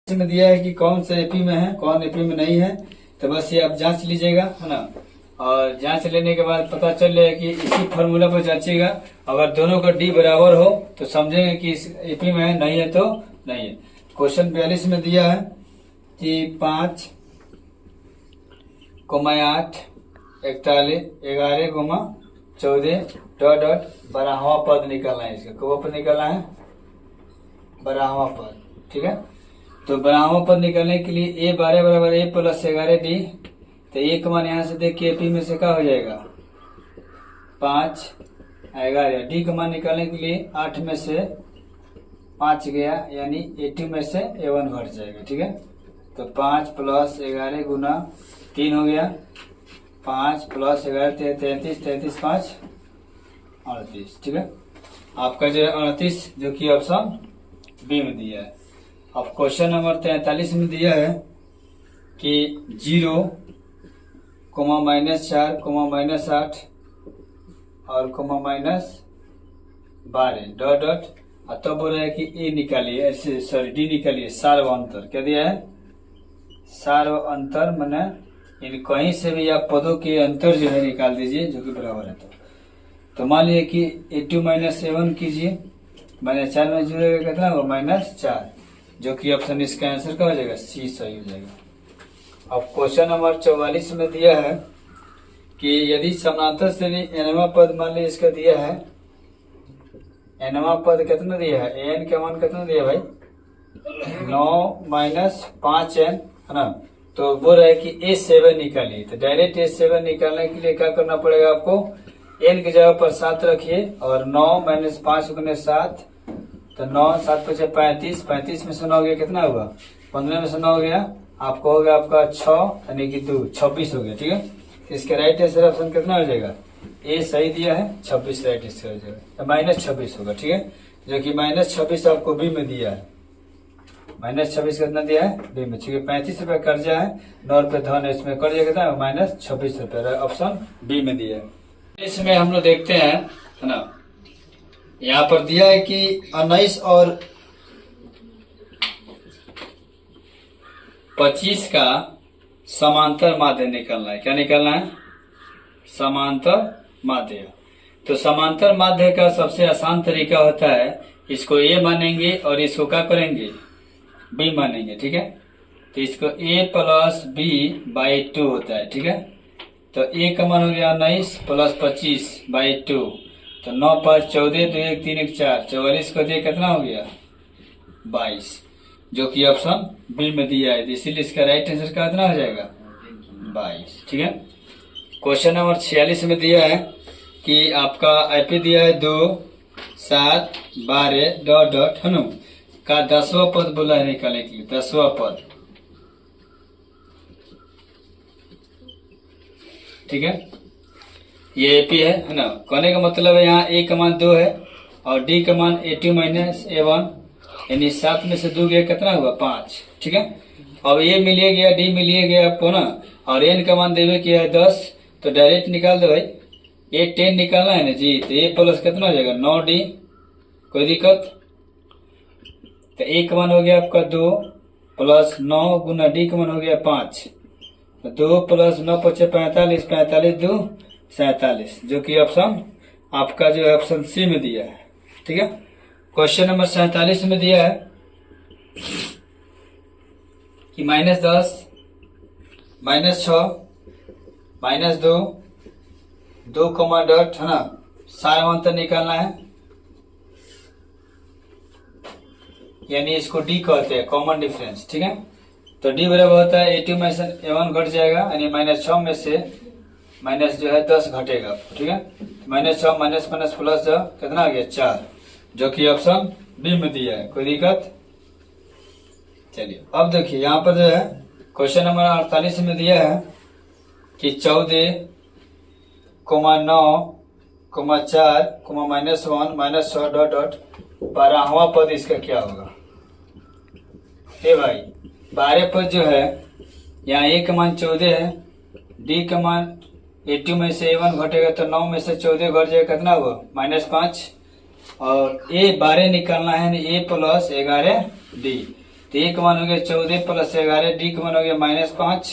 में दिया है कि कौन सा एपी में है कौन एपी में नहीं है। तो बस ये आप जांच लीजिएगा, है ना। और जांच लेने के बाद पता चल जाएगा कि इसी फॉर्मूला पर जांचिएगा। अगर दोनों का डी बराबर हो तो समझेंगे कि इस एपी में है, नहीं है तो नहीं है। क्वेश्चन 42 में दिया है कि 5, 8, 41, 11, 14 डॉट डॉट 12वां पद निकालना है। इसका कौन पद निकालना है? 12वां पद। ठीक है, तो 12वां पद निकालने के लिए ए 12 बराबर ए प्लस 11 डी। तो ए का मान यहाँ से देख के एपी में से क्या हो जाएगा? 5, 11। डी का मान निकालने के लिए 8 में से 5 गया, यानी 80 में से A1 घट जाएगा। ठीक है, तो 5 प्लस 11 गुना 3 हो गया। 5 प्लस 11 33, 33 5 38। ठीक है, आपका जो है 38, जो कि ऑप्शन बी में दिया है। अब क्वेश्चन नंबर 43 में दिया है कि 0, -4, -8 और -12 डॉट डॉट। तब बोल रहा है कि ए निकालिए, सॉरी डी निकालिए। सार्व अंतर क्या दिया है? सार्व अंतर माने इन कहीं से भी आप पदों के अंतर जो है निकाल दीजिए जो कि बराबर है। तो मान लीजिए कि A2 - A1 कीजिए, -4 में जुड़ेगा कितना होगा? -4, जो कि ऑप्शन इसका आंसर क्या हो जाएगा? सी सही हो जाएगा। अब क्वेश्चन नंबर 44 में दिया है कि यदि समांतर श्रेणी एनवा पद, मान लीजिए इसका दिया है एनवा पद कितना दिया है? एन का मान कितना दिया भाई? 9 - 5n, है ना। तो बोल रहा है कि A7 निकालिए। तो डायरेक्ट A7 निकालने के लिए क्या करना पड़ेगा आपको? एन की जगह पर 7 रखिए और 9 - 5 गुने 7, तो 9 7 5 35, 35 में से 9 गया कितना होगा? 15 में से 9 गया, आपको हो गया आपका 6 यानी कि 2 26 हो गया। ठीक है, इसके राइट आंसर ऑप्शन कितना हो जाएगा? ए सही दिया है, 26 राइट आंसर हो जाएगा, तो -26 होगा। ठीक है, जो कि -26 आपको बी में दिया है। -26 कितना दिया है? बी में। ठीक है, 35 रुपए कर्जा है, 9 रुपए धन है, इसमें कर्जा कितना है? -26 रुपए, ऑप्शन बी में दिया है। इसमें हम लोग देखते हैं, है ना। यहाँ पर दिया है कि 19 और 25 का समांतर माध्य निकालना है। क्या निकालना है? समांतर माध्य। तो समांतर माध्य का सबसे आसान तरीका होता है, इसको ए मानेंगे और इसको क्या करेंगे? बी मानेंगे। ठीक है, तो इसको a + b/2 होता है। ठीक है, तो a का मान हो गया 19 + 25/2, तो 9 × 5 = 14, 2 1 3 1 4, 44 को दिए कितना हो गया? 22, जो कि ऑप्शन बी में दिया है। इसीलिए इसका राइट आंसर कितना हो जाएगा? 22। ठीक है, क्वेश्चन नंबर 46 में दिया है कि आपका एपी दिया है 2, 7, 12 डॉट डॉट, है ना, का 10वां पद बोला है निकालने के लिए। 10वां पद। ठीक है, ये एपी है ना। कहने का मतलब है यहाँ ए का मान 2 है और डी का मान A2 - A1, यानी 7 में से 2 गया कितना हुआ? 5। ठीक है, अब ए मिलिए गया, डी मिलिए गया आपको ना, और एन का मान देवे किया है 10, तो डायरेक्ट निकाल दो भाई। ए 10 निकालना है ना जी, तो ए प्लस कितना हो जाएगा? 9D। कोई दिक्कत? तो ए का मान हो गया आपका 2 + 9 गुना डी का मान हो गया 5, 2 + 9 × 5 = 45, 45 2 47, जो कि ऑप्शन आपका जो है ऑप्शन सी में दिया है। ठीक है, क्वेश्चन नंबर 47 में दिया है कि -10, -6, -2, 2 डॉट, है ना, सार्व अंतर निकालना है, यानी इसको डी कहते हैं, कॉमन डिफरेंस। ठीक है, तो डी बराबर होता है A2 में से A1 घट जाएगा, यानी -6 में से माइनस जो है 10 घटेगा आपको। ठीक है, -6 - प्लस जो कितना आ गया? 4, जो कि ऑप्शन बी में दिया है। कोई दिक्कत? चलिए अब देखिए, यहाँ पर जो है क्वेश्चन नंबर 48 में दिया है कि 14, 9, 4, -1 -6 डॉट डॉट 12वां पद इसका क्या होगा? ए भाई 12 पद जो है, यहाँ ए का मान 14 है, डी का मान A2 में से A1 घटेगा, तो 9 में से 14 घट जाएगा, कितना हुआ? -5, और A 12 निकालना है, A + 11D। तो ए का मान हो गया 14 प्लस 11, डी का मान हो गया -5,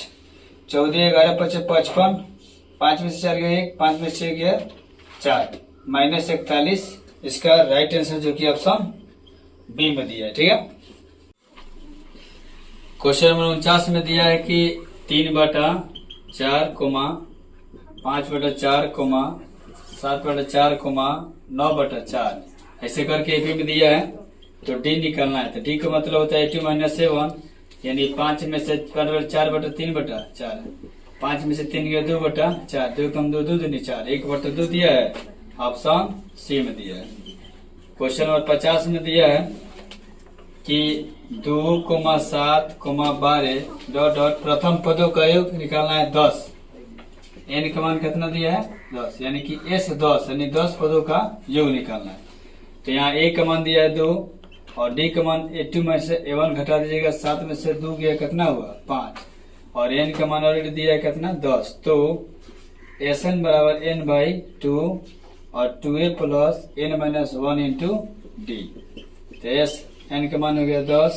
14 11 × 55, 5 में से 4 गया 1, 5 में से 6 गया 4, -41। इसका राइट आंसर जो कि ऑप्शन बी में दिया है। ठीक है, क्वेश्चन नंबर 49 में दिया है कि 3/4, 5/4, 7/4, 9/4 ऐसे करके एपी में दिया है। तो डी निकालना है। तो डी का मतलब होता है 2 - 7, यानी 5 में से 4/3/4, 5 में से 3 गया 2/4, 2 कम 2 2 दूनी 4, 1/2 दिया है, ऑप्शन सी में दिया है। क्वेश्चन नंबर 50 में दिया है कि 2, 7, 12 प्रथम पदों का योग निकालना है 10। एन का मान कितना दिया है 10, यानी कि एस 10, यानी 10 पदों का योग निकालना है। तो यहाँ ए का मान दिया है 2 और डी का मान 2 में से 1 घटा दीजिएगा, 7 में से 2 गया कितना हुआ 5, और एन का मान ऑलरेडी दिया है कितना 10। तो एस एन बराबर n/2 और 2a plus n-1 into D. तो एस एन का मान हो गया 10,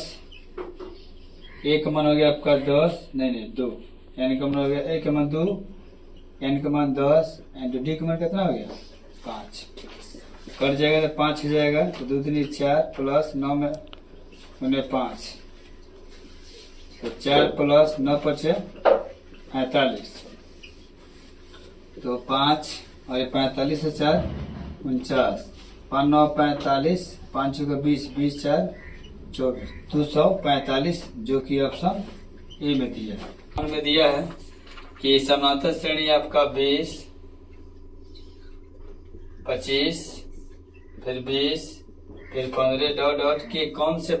ए का मान हो गया आपका 10, नहीं 2, एन का मान हो गया ए का मान 2, एन का मान 10 इंटू डी का मान कितना हो गया 5। कट जाएगा तो 5 हो जाएगा, तो 2 दूनी 4 प्लस 9 में 5, तो 4 प्लस 9 × 45, तो 5 और ये 45 से 4 49, 5 9 45, 5 का 20, 20 4 24, 245 जो कि ऑप्शन ए में दिया है। में दिया है कि समांतर श्रेणी आपका 20, 25, फिर 20, फिर 15 ... के कौन से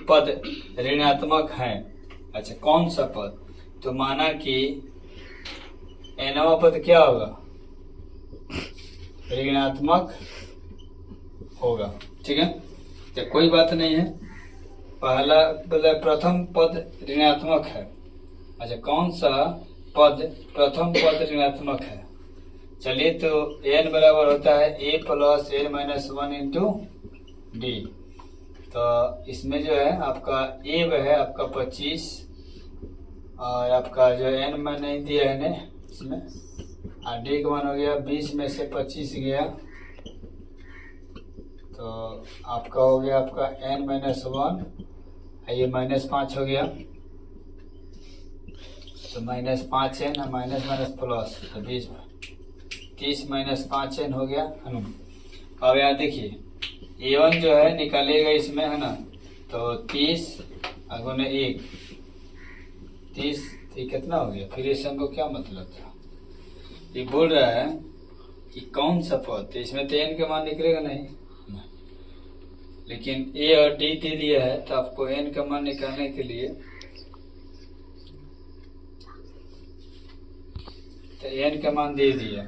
पद ऋणात्मक हैं। अच्छा, कौन सा पद, तो माना कि एनवा पद क्या होगा ऋणात्मक होगा। ठीक है, तो कोई बात नहीं है, पहला मतलब प्रथम पद ऋणात्मक है। अच्छा, कौन सा पद प्रथम पद ऋणात्मक है। चलिए, तो n बराबर होता है a plus n-1 into D. तो इसमें जो है आपका a है आपका 25 और आपका जो n में नहीं दिया है ने इसमें, और डी का मान हो गया 20 में से 25 गया, तो आपका हो गया आपका n-1, ये -5 हो गया, तो -5 n माइनस प्लस, तो 20 30 - 5 n हो गया है ना। अब यहाँ देखिए a1 जो है निकालेगा इसमें है ना, तो 30 × 1 30, ये कितना हो गया। फिर इस को क्या मतलब था, ये बोल रहा है कि कौन सा पद, तो इसमें तो n का मान निकलेगा नहीं, लेकिन a और d दे दिया है, तो आपको n का मान निकालने के लिए तो n का मान दे दिया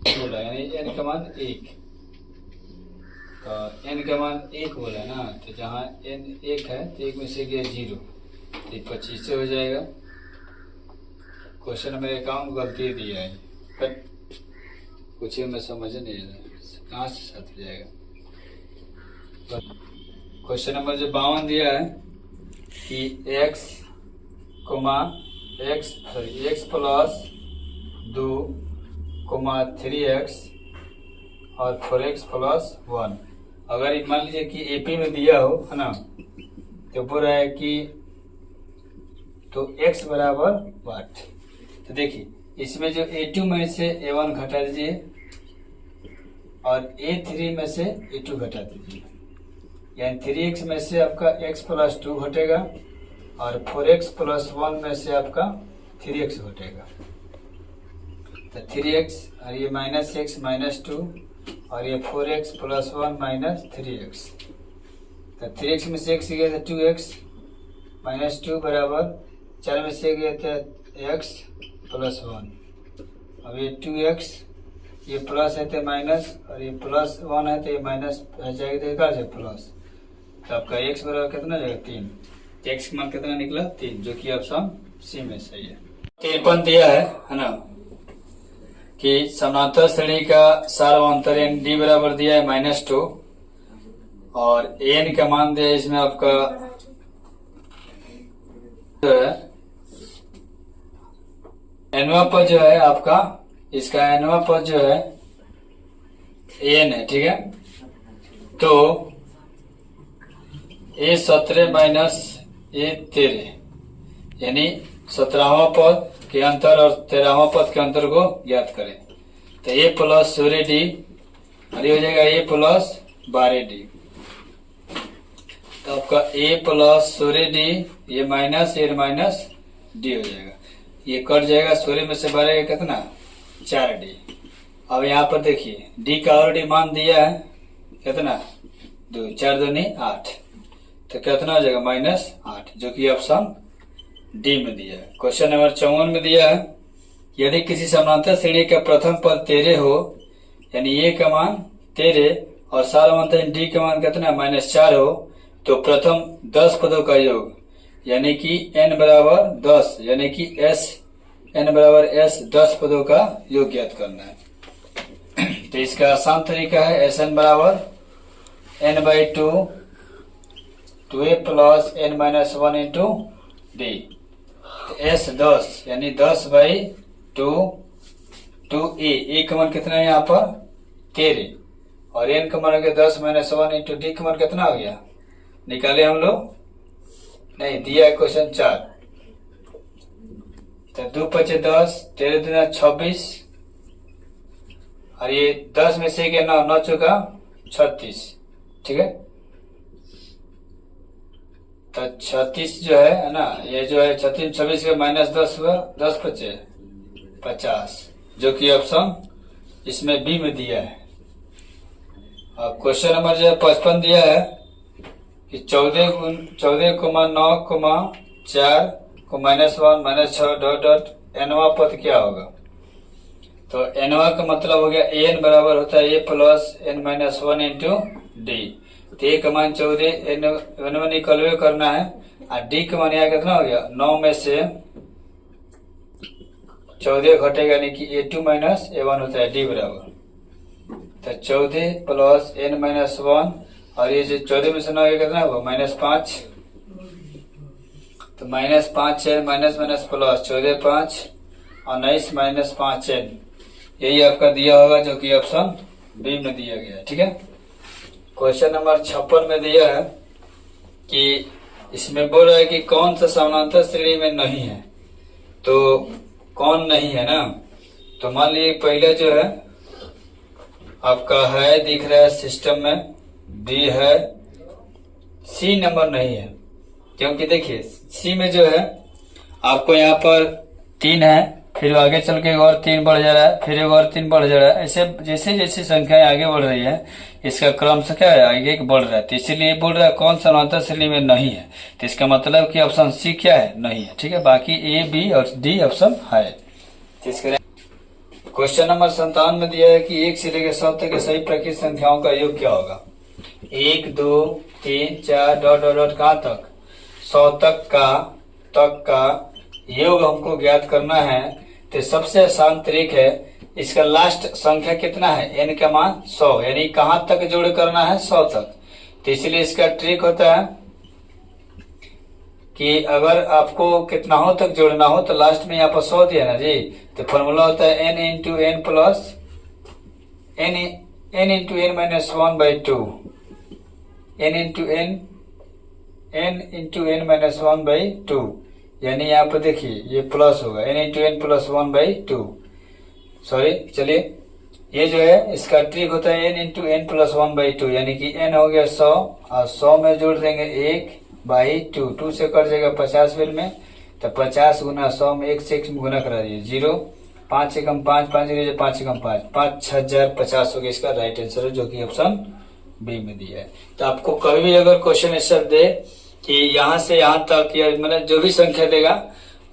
बोला, यानी n का मान 1, तो n का मान 1 बोला ना, तो जहाँ n 1 है तो 1 में से गया 0, तो 25 से हो जाएगा। क्वेश्चन में अकाउंट गलती दिया है, पर कुछ में समझ नहीं आ रहा कहाँ से साथ हो जाएगा। क्वेश्चन नंबर जो 52 दिया है कि x प्लस 2, 3x और 4x प्लस 1। अगर मान लीजिए कि एपी में दिया हो है ना, तो बोल रहा है कि तो x बराबर वाट। तो देखिए इसमें जो a2 में से a1 घटा दीजिए और a3 में से a2 घटा दीजिए, यानी 3x में से आपका x प्लस 2 घटेगा और 4x प्लस 1 में से आपका 3x घटेगा। तो 3x और ये -x -2 और ये 4x प्लस 1 -3x, तो 3x में से x गया था 2x -2 बराबर 4 में से गया था x प्लस 1। अब ये 2x, ये प्लस है तो माइनस, और ये प्लस 1 है तो ये माइनस जाएगा से प्लस, तो आपका x बराबर कितना जाएगा 3। x का मान कितना निकला 3, जो कि ऑप्शन सी में सही है। 53 दिया है ना कि समांतर श्रेणी का सार्वंतर डी बराबर दिया है -2 और n का मान दिया इसमें आपका जो है nवा पद जो है आपका, इसका nवा पद जो है n है, ठीक है। तो A17 माइनस A13 यानी 17वां पद के अंतर और 13वां पद के अंतर को ज्ञात करें। तो A प्लस 16D और ये हो जाएगा A प्लस 12D। तो आपका A प्लस 16D ये माइनस A माइनस D हो जाएगा, ये कट जाएगा। 16 में से 12 का कितना 4D। अब यहाँ पर देखिए D का ऑलरेडी मान दिया है कितना 2, 4 दूनी 8, तो कितना हो जाएगा -8, जो कि ऑप्शन डी में दिया है। क्वेश्चन नंबर 54 में दिया है यदि किसी समानांतर श्रेणी का प्रथम पद 13 हो, यानी ए का मान 13 और समानांतर डी का मान कितना -4 हो, तो प्रथम 10 पदों का योग यानी कि n बराबर 10 यानी कि n बराबर s 10 पदों का योग ज्ञात करना है। तो इसका आसान तरीका है Sn बराबर n/2 2a plus n minus 1 into D. S 10 यानी 10/2 2a का मान कितना है यहाँ पर 13 और n का मान हो गया 10 माइनस 1 इंटू डी का मान कितना हो गया, निकाले हम लोग नहीं, दिया है क्वेश्चन 4। तो 2 × 5 10, 13 दूना 26 और ये 10 में से 9 चुका 36, ठीक है। तो 36 जो है ना, ये जो है 36 26 का -10 हुआ, 10 × 5 50, जो कि ऑप्शन इसमें बी में दिया है। और क्वेश्चन नंबर जो है 55 दिया है कि 14 9 4 को -1 -6 डॉट nवा पद क्या होगा। तो nवा का मतलब हो गया an बराबर होता है a plus n minus 1 into D. तो a का मान 14 n निकलवे करना है और d का मान यहाँ कितना हो गया 9 में से 14 घटेगा यानी कि a2 माइनस a1 होता है d बराबर। तो 14 प्लस n माइनस 1 और ये जो 14 में से 9 कितना होगा -5, तो -5 n माइनस माइनस प्लस 14 5 और 19 माइनस 5n, यही आपका दिया होगा जो कि ऑप्शन बी में दिया गया है, ठीक है। क्वेश्चन नंबर 56 में दिया है कि इसमें बोल रहा है कि कौन सा समानांतर श्रेणी में नहीं है, तो कौन नहीं है ना। तो मान लीजिए पहले जो है आपका है दिख रहा है सिस्टम में, बी है, सी नंबर नहीं है, क्योंकि देखिए सी में जो है आपको यहाँ पर 3 है, फिर आगे चल के एक और 3 बढ़ जा रहा है, फिर एक और 3 बढ़ जा रहा है, ऐसे जैसे जैसे संख्याएं आगे बढ़ रही है इसका क्रम से क्या है आगे बढ़ रहा है। तो इसीलिए बोल रहा है कौन समानांतर श्रेणी में नहीं है, तो इसका मतलब कि ऑप्शन सी क्या है नहीं है, ठीक है। बाकी ए बी और डी ऑप्शन है। क्वेश्चन नंबर 57 में दिया है कि 1 से लेकर 100 तक के सही प्राकृतिक संख्याओं का योग क्या होगा। 1 2 3 4 डॉट कहाँ तक 100 तक का योग हमको ज्ञात करना है। तो सबसे आसान तरीका है, इसका लास्ट संख्या कितना है n का मान 100 यानी कहाँ तक जोड़ करना है 100 तक। तो इसलिए इसका ट्रिक होता है कि अगर आपको कितना हो तक जोड़ना हो तो लास्ट में यहाँ पर 100 दिया ना जी, तो फॉर्मूला होता है n into n plus n into n minus 1/2 n into n minus 1/2 यानी यहाँ पर देखिए ये प्लस होगा n into n plus 1/2, sorry चलिए ये जो है इसका ट्रिक होता है n इंटू n प्लस 1/2 यानी कि n हो गया 100 और 100 में जोड़ देंगे 1/2, 2 से कट जाएगा 50 बिल में, तो 50 गुना 100 में 1 से 1 गुना करा दीजिए 0, 5 से कम 5, 5 से कम 5, 5050 हो गया इसका राइट आंसर है, जो कि ऑप्शन बी में दिया है। तो आपको कभी भी अगर क्वेश्चन ऐसा दे कि यहाँ से यहाँ तक या मतलब जो भी संख्या देगा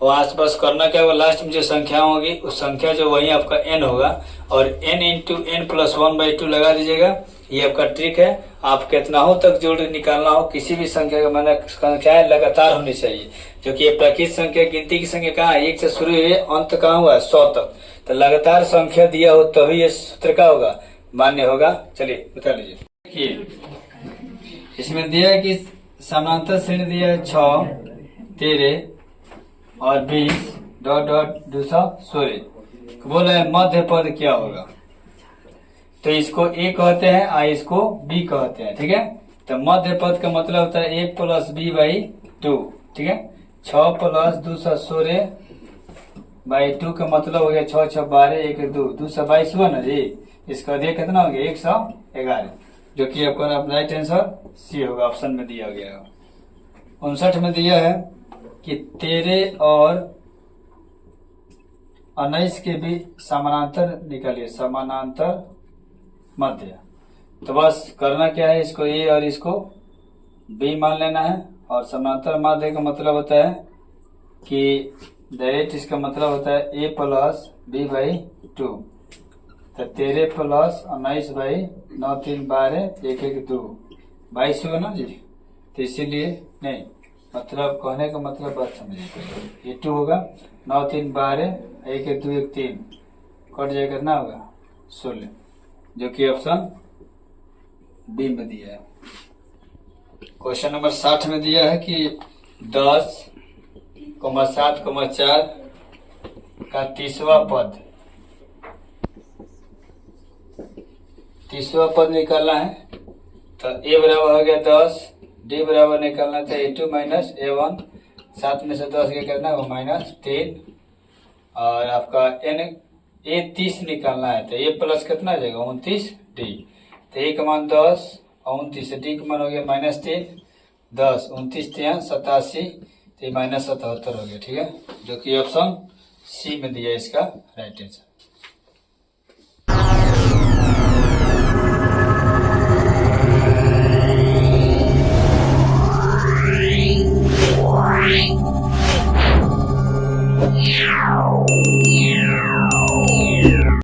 वो आसपास करना क्या होगा, लास्ट में जो संख्या होगी उस संख्या जो वही आपका n होगा और n इंटू n प्लस 1/2 लगा दीजिएगा। ये आपका ट्रिक है, आप कितना हो तक जोड़ निकालना हो किसी भी संख्या का मतलब संख्याएं लगातार होनी चाहिए, जो कि ये प्राकृतिक संख्या गिनती की संख्या कहाँ है 1 से शुरू हुई अंत कहाँ हुआ 100 तक, तो लगातार संख्या दिया हो तभी ये सूत्र का होगा मान्य होगा। चलिए बता लीजिए। देखिए इसमें दिया है कि समानांतर श्रेणी दिया है 6, 13 और 20 डॉट डॉट 216। बोला है मध्य पद क्या होगा, तो इसको ए कहते हैं और इसको बी कहते हैं। ठीक है, तो मध्य पद का मतलब होता है 1 + b/2। ठीक है, 6 + 216 बाई 2 का मतलब हो गया 6 × 6 = 12, 1 × 2 222 हुआ ना जी। इसका दिया कितना हो गया 111, जो कि आपका राइट आंसर सी होगा, ऑप्शन में दिया गया है। 59 में दिया है कि 13 और 19 के भी समानांतर निकालिए, समानांतर मध्य। तो बस करना क्या है, इसको ए और इसको बी मान लेना है। और समानांतर माध्य का मतलब होता है कि डायरेक्ट इसका मतलब होता है a + b/2। तो 13 + 19/9 3 12 1 1 2 22 हुआ ना जी। तो इसीलिए नहीं, मतलब कहने का मतलब बात समझिए, ये 2 होगा, 9 3 12 1 1 2 1 3 कट जाएगा, कितना होगा 16, जो कि ऑप्शन बी में दिया है। क्वेश्चन नंबर 60 में दिया है कि 10,7,4 का तीसरा पद निकालना है। तो a बराबर हो गया 10, d बराबर निकालना था a2 - a1, 7 में से 10 क्या करना है वो -3, और आपका n a 30 निकालना है। तो a प्लस कितना आ जाएगा 29 d। तो a का मान 10 और 29, d का मान हो गया -3, 10 29 3 87, तो ये -77 हो गया। ठीक है, जो कि ऑप्शन सी में दिया इसका राइट आंसर। Wow.